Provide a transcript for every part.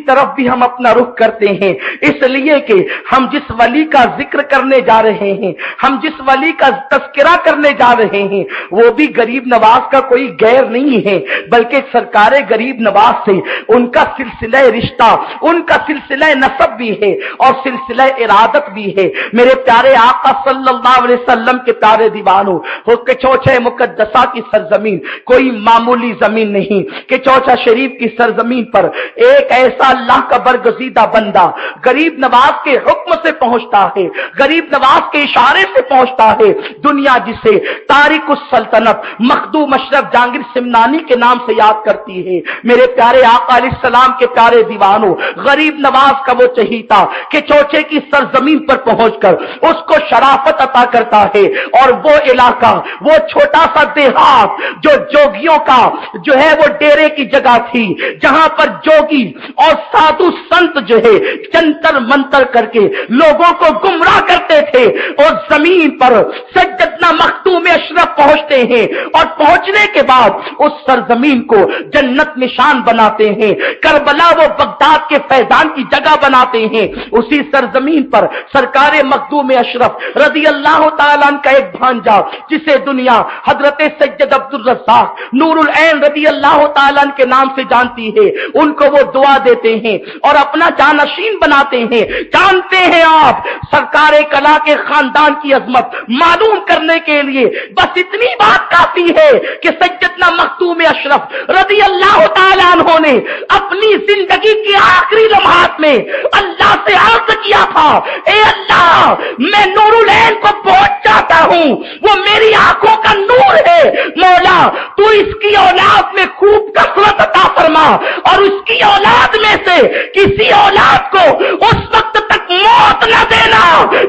طرف بھی ہم اپنا رخ کرتے ہیں، اس لیے کہ ہم جس ولی کا ذکر کرنے جا رہے ہیں، ہم جس ولی کا تذکرہ کرنے جا رہے ہیں، وہ بھی غریب نواز کا کوئی غیر نہیں ہے، بلکہ سرکار غریب نواز سے ان کا سلسلہ رشتہ، ان کا سلسلہ نسب بھی ہے اور سلسلہ ارادت بھی ہے۔ میرے پیارے آقا صلی اللہ علیہ وسلم کے پیارے دیوانوں، کہ چوچھے مقدسہ کی سرزمین کوئی معمولی زمین نہیں، کہ چوچھا شریف کی سرزمین پر ایک ایسا اللہ کا برگزیدہ بندہ غریب نواز کے حکم سے پہنچتا ہے، غریب نواز کے اشارے سے پہنچتا ہے۔ دنیا جسے تاریخ السلطنت مخدوم اشرف جہانگیر سمنانی کے نام سے یاد کرتی ہے، میرے پیارے آقا علیہ السلام کے پیارے دیوانوں، غریب نواز کا وہ چہیتا کہ چوچے کی سرزمین پر پہنچ کر اس کو شرافت عطا کرتا ہے، اور وہ علاقہ، وہ چھوٹا سا دیہات جو جوگیوں کا جو ہے وہ ڈیرے کی جگہ تھی، جہاں پر جوگی اور سادھو سنت جو ہے جنتر منتر کر کے لوگوں کو گمراہ کرتے تھے، اور زمین پر سیدنا مخدوم اشرف پہنچتے ہیں، اور پہنچنے کے بعد اس سرزمین کو جنت نشان بناتے ہیں، کربلا وہ بغداد کے فیضان کی جگہ بناتے ہیں۔ اسی سرزمین پر سرکار مخدوم اشرف رضی اللہ تعالیٰ عنہ کا ایک بھانجا جسے دنیا حضرت سید عبد الرزاق نور العین رضی اللہ تعالیٰ عنہ کے نام سے جانتی ہے، ان کو وہ دعا دیتے ہیں اور اپنا جانشین بناتے ہیں۔ جانتے ہیں آپ سرکار کلا کے خاندان کی عظمت معلوم کرنے کے لیے بس اتنی بات کافی ہے کہ سیدنا مخدوم اشرف رضی اللہ تعالیٰ عنہ نے اپنی زندگی کی آخری لمحات میں اللہ سے عرض کیا تھا، اے اللہ میں نور العین کو پہنچ جاتا ہوں، وہ میری آنکھوں کا نور ہے، مولا تو اس کی اولاد میں خوب کثرت عطا فرما، اور اس کی اولاد میں سے کسی اولاد کو اس وقت تک موت نہ دینا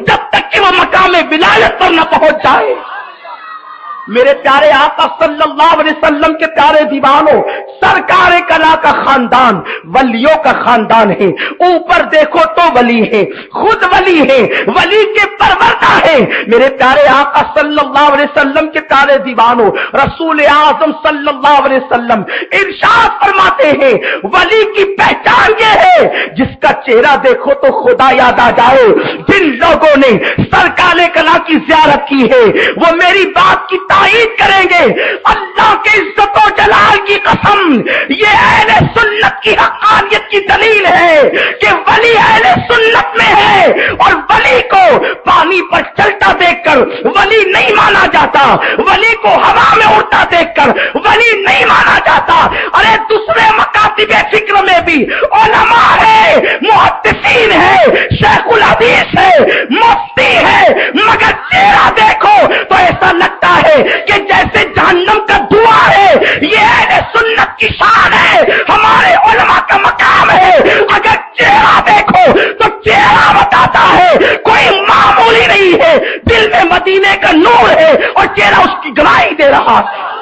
جب تک کہ وہ مقام ولایت پر نہ پہنچ جائے۔ میرے پیارے آقا صلی اللہ علیہ وسلم کے پیارے دیوانوں، سرکار کلا کا خاندان ولیوں کا خاندان ہے، اوپر دیکھو تو ولی ہے، خود ولی ہے، ولی کے پروردہ ہے۔ میرے پیارے آقا صلی اللہ علیہ وسلم کے پیارے دیوانوں، رسول اعظم صلی اللہ علیہ وسلم ارشاد فرماتے ہیں، ولی کی پہچان یہ ہے جس کا چہرہ دیکھو تو خدا یاد آ جائے۔ جن لوگوں نے سرکار کلا کی زیارت کی ہے وہ میری بات کی تائید کریں گے، اللہ کے عزت و جلال کی قسم، یہ اہل سنت کی حقانیت کی دلیل ہے کہ ولی اہل سنت میں ہے، اور ولی کو پانی پر چلتا دیکھ کر ولی نہیں مانا جاتا، ولی کو ہوا میں اڑتا دیکھ کر ولی نہیں مانا جاتا۔ ارے دوسرے مکاتب فکر میں بھی علماء ہے، محدثین ہے، شیخ الحدیث ہے، مفتی ہے، مگر چہرہ دیکھو تو ایسا لگتا ہے کہ جیسے جہنم کا دھواں ہے۔ یہ اہل سنت کی شان ہے، ہمارے علماء کا مقام ہے۔ اگر چہرہ دیکھو تو چہرہ بتاتا ہے کوئی معمولی نہیں ہے، دل میں مدینے کا نور ہے اور چہرہ اس کی گواہی دے رہا ہے۔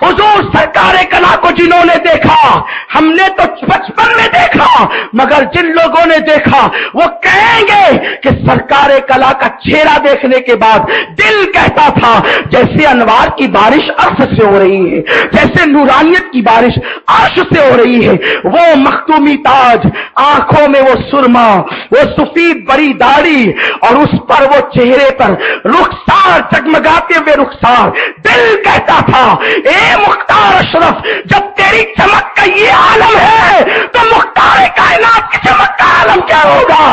حضور سرکار کلا کو جنہوں نے دیکھا، ہم نے تو بچپن میں دیکھا، مگر جن لوگوں نے دیکھا وہ کہیں گے کہ سرکار کلا کا چہرہ دیکھنے کے بعد دل کہتا تھا جیسے انوار کی بارش عرش سے ہو رہی ہے، جیسے نورانیت کی بارش عرش سے ہو رہی ہے۔ وہ مختومی تاج، آنکھوں میں وہ سرما، وہ سفید بڑی داڑھی، اور اس پر وہ چہرے پر رخسار جگمگاتے ہوئے رخسار، دل کہتا تھا اے مختار اشرف، جب تیری چمک کا یہ عالم ہے تو مختار کائنات کی چمک کا عالم کیا ہوگا؟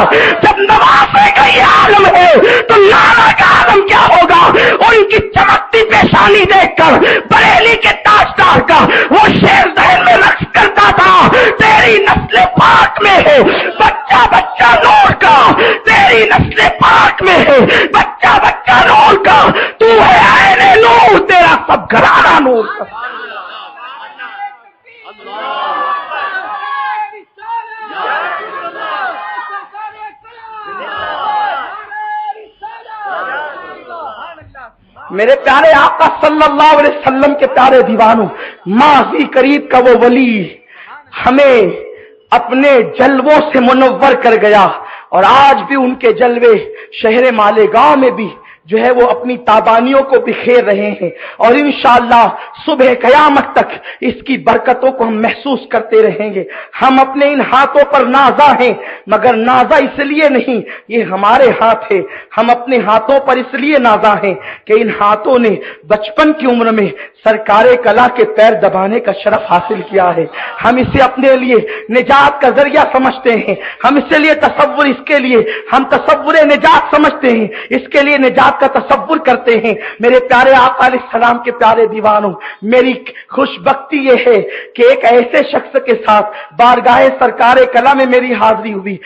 جب نواسے کا یہ عالم ہے تو لالا کا عالم کیا ہوگا؟ ان کی چمکتی پیشانی دیکھ کر بریلی کے تاجدار کا وہ شیر ذہن میں رقص کرتا تھا، تیری نسل پاک میں ہے بچہ بچہ نور کا، تیری نسل پاک میں ہے بچہ بچہ نور کا، تو ہے عین نور، تیرا سب گھرانہ نور کا۔ میرے پیارے آقا صلی اللہ علیہ وسلم کے پیارے دیوانوں، ماضی قریب کا وہ ولی ہمیں اپنے جلووں سے منور کر گیا، اور آج بھی ان کے جلوے شہر مالیگاؤں میں بھی جو ہے وہ اپنی تابانیوں کو بکھیر رہے ہیں، اور انشاءاللہ صبح قیامت تک اس کی برکتوں کو ہم محسوس کرتے رہیں گے۔ ہم اپنے ان ہاتھوں پر نازا ہیں، مگر نازا اس لیے نہیں، یہ ہمارے ہاتھ ہے، ہم اپنے ہاتھوں پر اس لیے نازا ہیں کہ ان ہاتھوں نے بچپن کی عمر میں سرکار کلا کے پیر دبانے کا شرف حاصل کیا ہے۔ ہم اسے اپنے لیے نجات کا ذریعہ سمجھتے ہیں، ہم اس لیے تصور، اس کے لیے ہم تصور نجات سمجھتے ہیں، اس کے لیے نجات کا تصور کرتے ہیں۔ میرے پیارے آقا علیہ السلام کے پیارے دیوانوں، میری خوش بختی یہ ہے کہ ایک ایسے شخص کے ساتھ بارگاہ سرکار کلا میں میری حاضری ہوئی،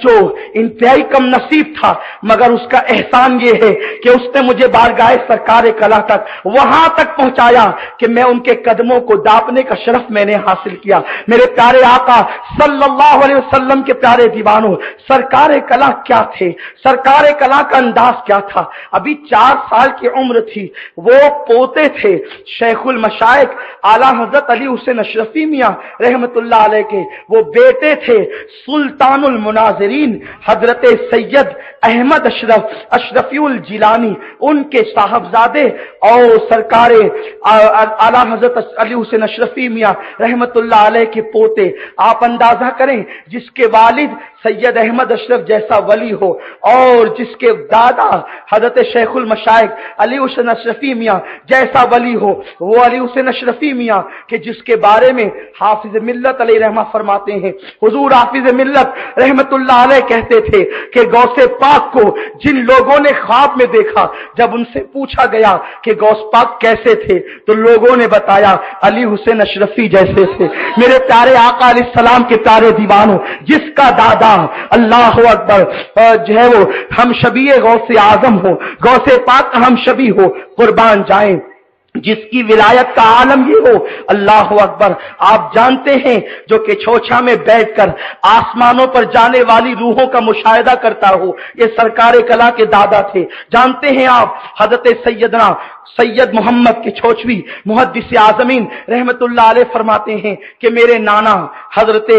جو انتہائی کم نصیب تھا، مگر اس کا احسان یہ ہے کہ اس نے مجھے بارگاہ سرکار کلا تک، وہاں تک پہنچایا کہ میں ان کے قدموں کو داپنے کا شرف میں نے حاصل کیا۔ میرے پیارے آقا صلی اللہ علیہ وسلم کے پیارے دیوانوں، سرکار کلا کیا تھے، سرکار کلا کا انداز کیا تھا؟ ابھی 4 سال کی عمر تھی، وہ پوتے تھے شیخ المشائخ اعلیٰ حضرت علی حسین اشرفی میاں رحمت اللہ علیہ کے، وہ بیٹے تھے سلطان المناظرین حضرت سید احمد اشرفی الجیلانی، ان کے صاحبزادے اور سرکار اعلیٰ حضرت علی حسین اشرفی میاں رحمت اللہ علیہ کے پوتے۔ آپ اندازہ کریں، جس کے والد سید احمد اشرف جیسا ولی ہو اور جس کے دادا حضرت شیخ المشائخ علی حسین اشرفی میاں جیسا ولی ہو، وہ علی حسین اشرفی میاں کہ جس کے بارے میں حافظ ملت علیہ رحمہ فرماتے ہیں، حضور حافظ ملت رحمت اللہ علیہ کہتے تھے کہ غوث پاک کو جن لوگوں نے خواب میں دیکھا، جب ان سے پوچھا گیا کہ غوث پاک کیسے تھے تو لوگوں نے بتایا علی حسین اشرفی جیسے تھے۔ میرے پیارے آقا علیہ السلام کے پیارے دیوانوں، جس کا دادا اللہ اکبر جو ہے وہ ہم شبیہ غوث اعظم ہو، غوث پاک ہم شبی ہو، قربان جائیں، جس کی ولایت کا عالم یہ ہو، اللہ اکبر۔ آپ جانتے ہیں جو کہ چھوچا میں بیٹھ کر آسمانوں پر جانے والی روحوں کا مشاہدہ کرتا ہو، یہ سرکار کلا کے دادا تھے۔ جانتے ہیں آپ حضرت سیدنا سید محمد کے چھوچوی محدث اعظمین رحمت اللہ علیہ فرماتے ہیں کہ میرے نانا حضرت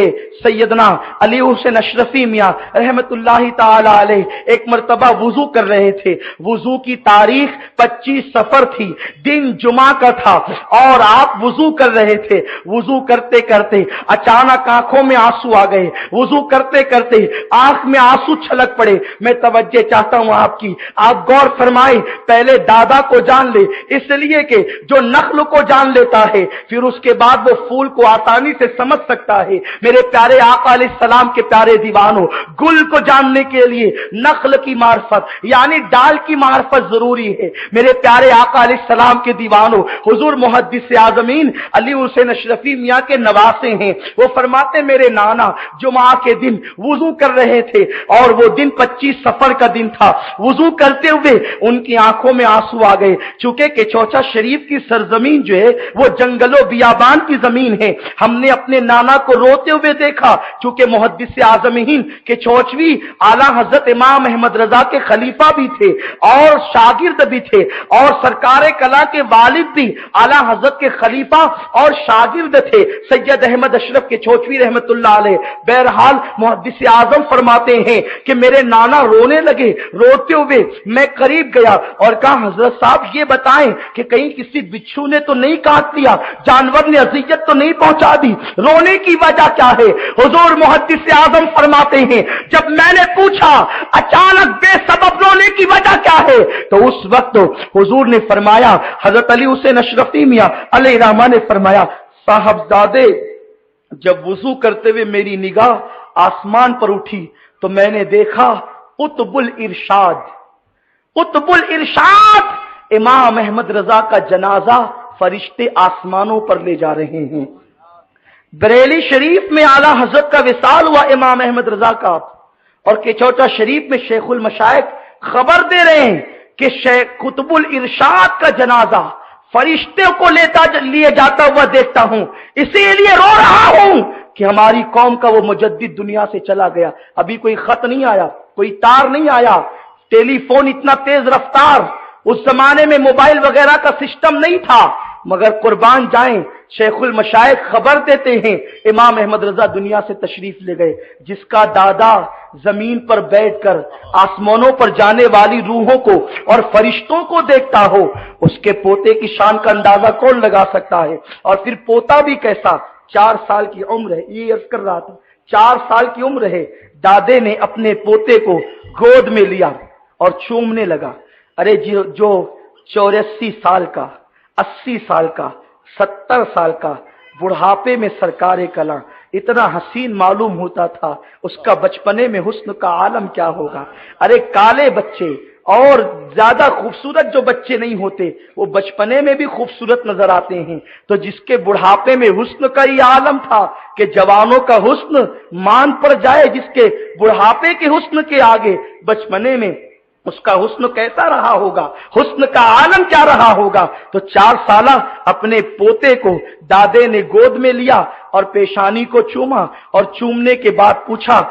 سیدنا علی حسین اشرفی میاں رحمت اللہ تعالی علیہ ایک مرتبہ وضو کر رہے تھے، وضو کی تاریخ 25 صفر تھی، دن جمعہ کا تھا، اور آپ وضو کر رہے تھے۔ وضو کرتے کرتے اچانک آنکھوں میں آنسو آ گئے، وضو کرتے کرتے آنکھ میں آنسو چھلک پڑے۔ میں توجہ چاہتا ہوں آپ کی، آپ غور فرمائیں، پہلے دادا کو جان لے، اس لیے کہ جو نخل کو جان لیتا ہے پھر اس کے بعد وہ پھول کو آسانی سے سمجھ سکتا ہے۔ میرے پیارے آقا علیہ السلام کے پیارے دیوانوں، گل کو جاننے کے لیے نخل کی معرفت یعنی ڈال کی معرفت ضروری ہے۔ میرے پیارے آقا علیہ السلام کے دیوانوں، حضور محدث اعظمین علی حسین اشرفی میاں کے نواسے ہیں، وہ فرماتے میرے نانا جمعہ کے دن وضو کر رہے تھے اور وہ دن 25 صفر کا دن تھا، وضو کرتے ہوئے ان کی آنکھوں میں آنسو آ گئے۔ چونکہ کہ چوچا شریف کی سرزمین جو ہے وہ جنگل و بیابان کی زمین ہے، ہم نے اپنے نانا کو روتے ہوئے دیکھا، چونکہ محدث اعظمین کے چوچوی اعلیٰ حضرت امام احمد رضا کے خلیفہ بھی تھے اور شاگرد بھی تھے، اور سرکار کلا کے والد بھی اعلیٰ حضرت کے خلیفہ اور شاگرد تھے سید احمد اشرف کے چوچوی رحمت اللہ علیہ۔ بہرحال محدث اعظم فرماتے ہیں کہ میرے نانا رونے لگے، روتے ہوئے میں قریب گیا اور کہا حضرت صاحب یہ بتائیں کہ کہیں کسی بچھو نے تو نہیں کاٹ لیا، جانور نے اذیت تو نہیں پہنچا دی، رونے کی وجہ کیا ہے؟ حضور محدث اعظم فرماتے ہیں جب میں نے پوچھا اچانک بے سبب رونے کی وجہ کیا ہے تو اس وقت حضور نے فرمایا، حضرت علی حسین اشرفی میاں علیہ رحمہ نے فرمایا صاحبزادے جب وضو کرتے ہوئے میری نگاہ آسمان پر اٹھی تو میں نے دیکھا قطب الارشاد، قطب الارشاد امام احمد رضا کا جنازہ فرشتے آسمانوں پر لے جا رہے ہیں۔ بریلی شریف میں اعلیٰ حضرت کا وصال ہوا امام احمد رضا کا، اور کچوٹا شریف میں شیخ المشائخ خبر دے رہے ہیں کہ شیخ قطب الارشاد کا جنازہ فرشتے کو لیے جاتا ہوا دیکھتا ہوں، اسی لیے رو رہا ہوں کہ ہماری قوم کا وہ مجدد دنیا سے چلا گیا۔ ابھی کوئی خط نہیں آیا، کوئی تار نہیں آیا، ٹیلی فون اتنا تیز رفتار، اس زمانے میں موبائل وغیرہ کا سسٹم نہیں تھا، مگر قربان جائیں شیخ المشائخ خبر دیتے ہیں امام احمد رضا دنیا سے تشریف لے گئے۔ جس کا دادا زمین پر بیٹھ کر آسمانوں پر جانے والی روحوں کو اور فرشتوں کو دیکھتا ہو، اس کے پوتے کی شان کا اندازہ کون لگا سکتا ہے؟ اور پھر پوتا بھی کیسا، 4 سال کی عمر ہے، یہ عرض کر رہا تھا 4 سال کی عمر ہے، دادے نے اپنے پوتے کو گود میں لیا اور چومنے لگا۔ ارے جو 84 سال کا، 80 سال کا، 70 سال کا بڑھاپے میں سرکار کلاں اتنا حسین معلوم ہوتا تھا، اس کا بچپنے میں حسن کا عالم کیا ہوگا؟ ارے کالے بچے اور زیادہ خوبصورت جو بچے نہیں ہوتے وہ بچپنے میں بھی خوبصورت نظر آتے ہیں، تو جس کے بڑھاپے میں حسن کا یہ عالم تھا کہ جوانوں کا حسن مان پڑ جائے، جس کے بڑھاپے کے حسن کے آگے بچپنے میں اس کا حسن کیسا رہا ہوگا، حسن کا عالم کیا رہا ہوگا؟ تو 4 سالہ اپنے پوتے کو دادے نے گود میں لیا اور پیشانی کو چوما، اور چومنے کے بعد پوچھا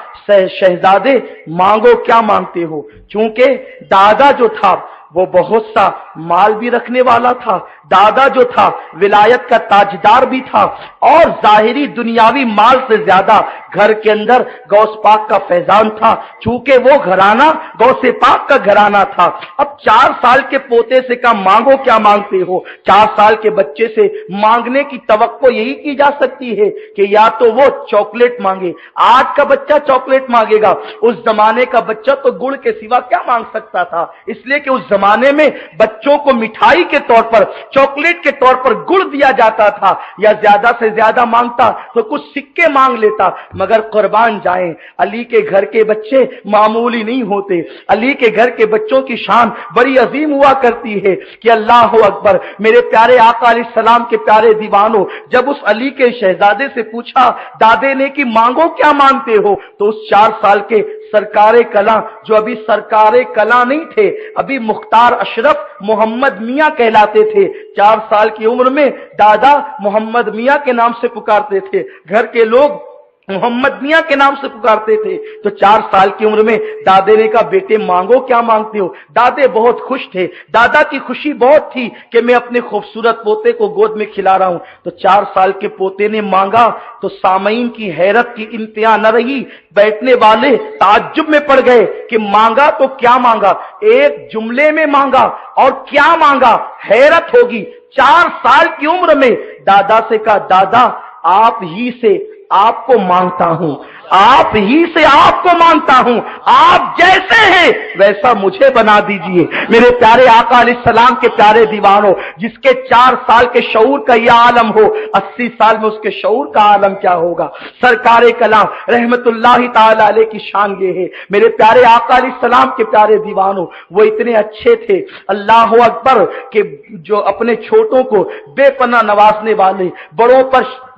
شہزادے مانگو کیا مانگتے ہو؟ چونکہ دادا جو تھا وہ بہت سا مال بھی رکھنے والا تھا، دادا جو تھا ولایت کا تاجدار بھی تھا، اور ظاہری دنیاوی مال سے زیادہ گھر کے اندر غوث پاک کا فیضان تھا، چونکہ وہ گھرانہ غوث پاک کا گھرانہ تھا۔ اب 4 سال کے پوتے سے کہا مانگو کیا مانگتے ہو؟ 4 سال کے بچے سے مانگنے کی توقع یہی کی جا سکتی ہے کہ یا تو وہ چاکلیٹ مانگے، آج کا بچہ چاکلیٹ مانگے گا، اس زمانے کا بچہ تو گڑ کے سوا کیا مانگ سکتا تھا؟ اس لیے کہ اس زمانے میں بچوں کو مٹھائی کے طور پر، چاکلیٹ کے طور پر گڑ دیا جاتا تھا، یا زیادہ سے زیادہ مانگتا تو کچھ سکے مانگ لیتا۔ مگر قربان جائیں علی کے گھر کے بچے معمولی نہیں ہوتے، علی کے گھر کے بچوں کی شان بڑی عظیم ہوا کرتی ہے کہ اللہ اکبر۔ میرے پیارے آقا علیہ السلام کے پیارے دیوانوں، جب اس علی کے شہزادے سے پوچھا دادے نے کہ مانگو کیا مانگتے ہو، تو اس 4 سال کے سرکار کلاں، جو ابھی سرکار کلاں نہیں تھے، ابھی مختار اشرف محمد میاں کہلاتے تھے، 4 سال کی عمر میں دادا محمد میاں کے نام سے پکارتے تھے، گھر کے لوگ محمد میاں کے نام سے پکارتے تھے، تو 4 سال کی عمر میں دادے نے کہا بیٹے مانگو کیا مانگتے ہو؟ دادے بہت خوش تھے، دادا کی خوشی بہت تھی کہ میں اپنے خوبصورت پوتے کو گود میں کھلا رہا ہوں۔ تو 4 سال کے پوتے نے مانگا تو سامعین کی حیرت کی انتہا نہ رہی، بیٹھنے والے تعجب میں پڑ گئے کہ مانگا تو کیا مانگا، ایک جملے میں مانگا اور کیا مانگا، حیرت ہوگی۔ 4 سال کی عمر میں دادا سے کہا دادا آپ ہی سے آپ کو مانگتا ہوں، آپ ہی سے آپ کو مانگتا ہوں، آپ جیسے ہیں ویسا مجھے بنا دیجئے۔ میرے پیارے آقا علیہ السلام کے پیارے دیوانوں، جس کے 4 سال کے شعور کا یہ عالم ہو، 80 سال میں اس کے شعور کا عالم کیا ہوگا؟ سرکار کلام رحمت اللہ تعالی علیہ کی شان یہ ہے۔ میرے پیارے آقا علیہ السلام کے پیارے دیوانوں، وہ اتنے اچھے تھے، اللہ اکبر، کہ جو اپنے چھوٹوں کو بے پناہ نوازنے والے،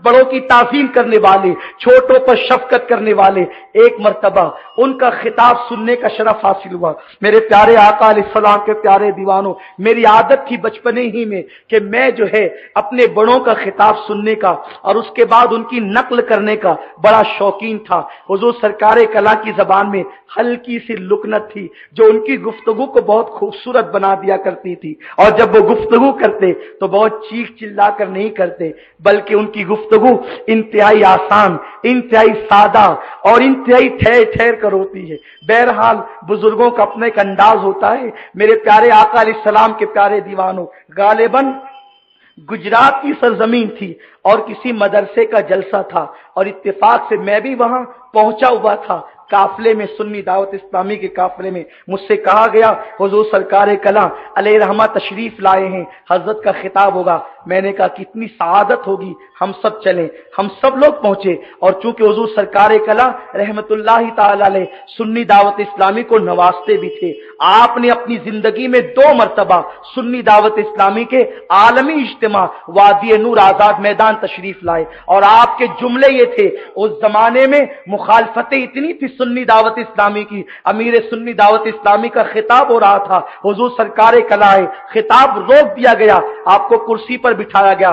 بڑوں کی تعظیم کرنے والے، چھوٹوں پر شفقت کرنے والے، ایک مرتبہ ان کا خطاب سننے کا شرف حاصل ہوا۔ میرے پیارے آقا علیہ السلام کے پیارے دیوانوں، میری عادت تھی بچپنے ہی میں کہ میں جو ہے اپنے بڑوں کا خطاب سننے کا اور اس کے بعد ان کی نقل کرنے کا بڑا شوقین تھا۔ حضور سرکار کلاں کی زبان میں ہلکی سی لکنت تھی جو ان کی گفتگو کو بہت خوبصورت بنا دیا کرتی تھی، اور جب وہ گفتگو کرتے تو بہت چیخ چلا کر نہیں کرتے، بلکہ ان کی گفتگو انتہائی آسان، انتہائی سادہ اور انتہائی ٹھہر ٹھہر کر ہوتی ہے۔ بہرحال بزرگوں کا اپنا ایک انداز ہوتا ہے۔ میرے پیارے آقا علیہ السلام کے پیارے دیوانوں، غالباً گجرات کی سرزمین تھی اور کسی مدرسے کا جلسہ تھا، اور اتفاق سے میں بھی وہاں پہنچا ہوا تھا۔ قافلے میں، سنی دعوت اسلامی کے قافلے میں مجھ سے کہا گیا حضور سرکار کلاں علیہ رحمہ تشریف لائے ہیں، حضرت کا خطاب ہوگا۔ میں نے کہا کتنی سعادت ہوگی، ہم سب چلیں۔ ہم سب لوگ پہنچے، اور چونکہ حضور سرکار کلاں رحمت اللہ تعالی علیہ سنی دعوت اسلامی کو نوازتے بھی تھے، آپ نے اپنی زندگی میں 2 مرتبہ سنی دعوت اسلامی کے عالمی اجتماع وادی نور آزاد میدان تشریف لائے، اور آپ کے جملے یہ تھے، اس زمانے میں مخالفتیں اتنی تھی سنی دعوت اسلامی کی، امیر سنی دعوت اسلامی کا خطاب ہو رہا تھا، حضور سرکار کلاں خطاب روک دیا گیا، آپ کو کرسی پر بٹھایا گیا،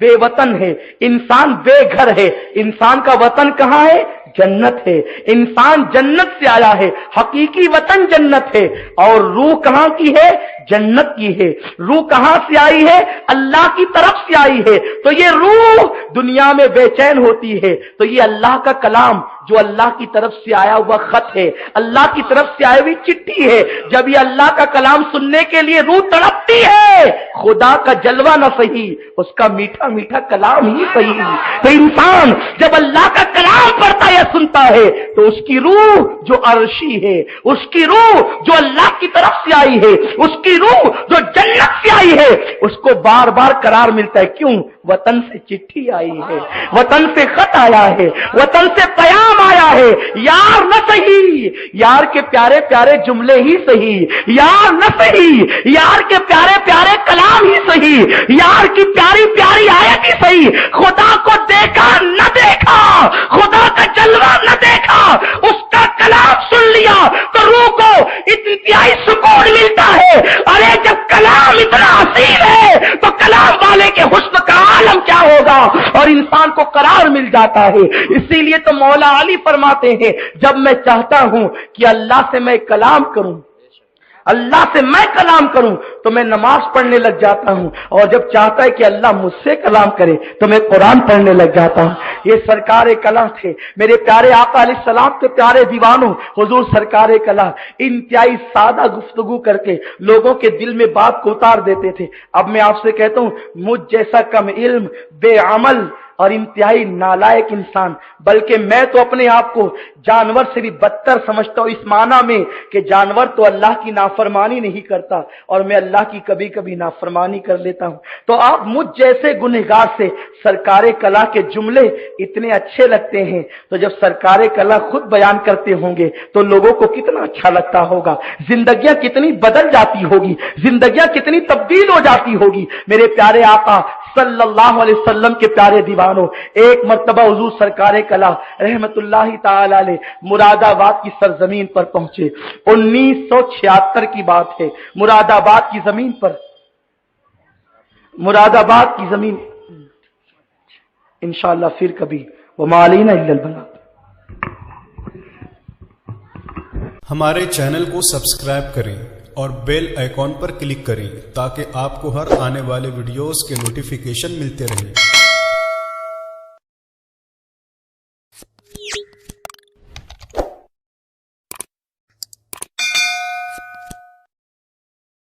بے وطن ہے، انسان بے گھر ہے۔ انسان کا وطن کہاں ہے؟ جنت ہے۔ انسان جنت سے آیا ہے، حقیقی وطن جنت ہے۔ اور روح کہاں کی ہے؟ جنت کی ہے۔ روح کہاں سے آئی ہے؟ اللہ کی طرف سے آئی ہے۔ تو یہ روح دنیا میں بے چین ہوتی ہے تو یہ اللہ کا کلام جو اللہ کی طرف سے آیا ہوا خط ہے، اللہ کی طرف سے آئی ہوئی چٹھی ہے، جب یہ اللہ کا کلام سننے کے لیے روح تڑپتی ہے، خدا کا جلوہ نہ صحیح، اس کا میٹھا میٹھا کلام ہی صحیح۔ تو انسان جب اللہ کا کلام پڑھتا ہے سنتا ہے تو اس کی روح جو عرشی ہے، اس کی روح جو اللہ کی طرف سے آئی ہے، اس کی روح جو جنت سے آئی ہے، اس کو بار بار قرار ملتا ہے۔ کیوں؟ وطن سے چٹھی آئی ہے، وطن سے خط آیا ہے، وطن سے پیام آیا ہے۔ یار نہ صحیح، یار کے پیارے پیارے جملے ہی صحیح، یار نہ صحیح، یار کے پیارے پیارے کلام ہی صحیح، یار کی پیاری پیاری آیت ہی صحیح۔ خدا کو دیکھا نہ دیکھا، خدا کا جلوہ نہ دیکھا، اس کا کلام سن لیا تو روح کو انتہائی سکون ملتا ہے۔ ارے جب کلام اتنا حسین ہے تو کلام والے کے حسن کا عالم کیا ہوگا، اور انسان کو قرار مل جاتا ہے۔ اسی لیے تو مولا علی فرماتے ہیں جب میں چاہتا ہوں کہ اللہ سے میں کلام کروں، اللہ سے میں کلام کروں تو میں نماز پڑھنے لگ جاتا ہوں، اور جب چاہتا ہے کہ اللہ مجھ سے کلام کرے تو میں قرآن پڑھنے لگ جاتا ہوں۔ یہ سرکار کلام تھے، میرے پیارے آقا علیہ السلام کے پیارے دیوانوں، حضور سرکار کلام انتہائی سادہ گفتگو کر کے لوگوں کے دل میں بات کو اتار دیتے تھے۔ اب میں آپ سے کہتا ہوں، مجھ جیسا کم علم، بے عمل اور انتہائی نالائق انسان، بلکہ میں تو اپنے آپ کو جانور سے بھی بدتر سمجھتا ہوں، اس معنی میں کہ جانور تو اللہ کی نافرمانی نہیں کرتا اور میں اللہ کی کبھی کبھی نافرمانی کر لیتا ہوں۔ تو آپ مجھ جیسے گنہگار سے سرکار کلا کے جملے اتنے اچھے لگتے ہیں، تو جب سرکار کلا خود بیان کرتے ہوں گے تو لوگوں کو کتنا اچھا لگتا ہوگا، زندگیاں کتنی بدل جاتی ہوگی، زندگیاں کتنی تبدیل ہو جاتی ہوگی۔ میرے پیارے آقا صلی اللہ علیہ وسلم کے پیارے دیوانوں، ایک مرتبہ حضور سرکار کلا رحمت اللہ تعالی علیہ مراد آباد کی سرزمین پر پہنچے۔ 1976 کی بات ہے، مراد آباد کی زمین پر، مراد آباد کی زمین، انشاءاللہ پھر کبھی، وما علینا الا البلاغ۔ ہمارے چینل کو سبسکرائب کریں اور بیل آئیکن پر کلک کریں تاکہ آپ کو ہر آنے والے ویڈیوز کے نوٹیفیکیشن ملتے رہیں۔